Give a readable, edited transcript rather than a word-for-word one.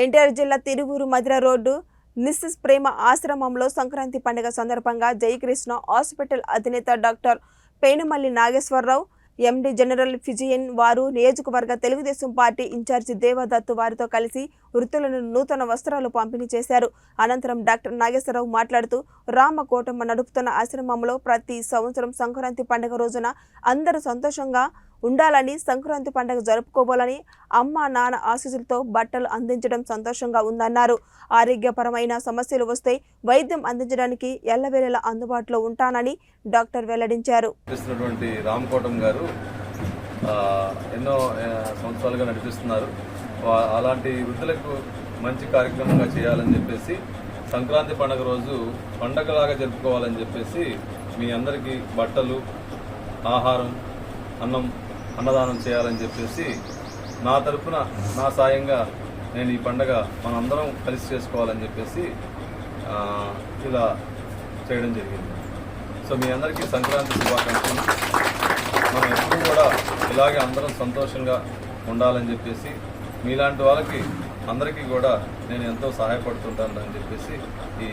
ఎన్టీఆర్ జిల్లా Tiruvuru Madhira road Mrs Prema ఆశ్రమంలో సంక్రాంతి పండుగ సందర్భంగా జయకృష్ణ హాస్పిటల్ అధినేత doctor Penumalli Nageswara Rao MD general physician వారు నియోజకవర్గ తెలుగుదేశం పార్టీ ఇన్ఛార్జి దేవదత్తు వారితో కలిసి వృద్ధులను నూతన వస్త్రాలు పంపిణీ చేశారు. అనంతరం డాక్టర్ నాగేశ్వరరావు మాట్లాడుతూ రామకోటమ్మ నడుపుతున్న ఆశ్రమంలో ప్రతి సంవత్సరం సంక్రాంతి పండుగ రోజున అందరూ సంతోషంగా ఉండాలని, సంక్రాంతి పండుగ జరుపుకోవాలని, అమ్మ నాన్న ఆశీస్సులతో బట్టలు అందించడం సంతోషంగా ఉందన్నారు. ఆరోగ్యపరమైన సమస్యలు వస్తే వైద్యం అందించడానికి ఎల్లవేళలా అందుబాటులో ఉంటానని డాక్టర్ వెల్లడించారు. రామకోటం గారు ఎన్నో సంవత్సరాలుగా నడిపిస్తున్నారు. అలాంటి వృద్ధులకు మంచి కార్యక్రమంగా చేయాలని చెప్పేసి సంక్రాంతి పండుగ రోజు పండగలాగా జరుపుకోవాలని చెప్పేసి మీ అందరికీ బట్టలు, ఆహారం, అన్నదానం చేయాలని చెప్పేసి నా తరఫున నా సాయంగా నేను ఈ పండగ మనందరం కలిసి చేసుకోవాలని చెప్పేసి ఇలా చేయడం జరిగింది. సో మీ అందరికీ సంక్రాంతి శుభాకాంక్షలు. మనం ఎప్పుడు కూడా ఇలాగే అందరం సంతోషంగా ఉండాలని చెప్పేసి మీలాంటి వాళ్ళకి అందరికీ కూడా నేను ఎంతో సహాయపడుతుంటాను అని చెప్పేసి ఈ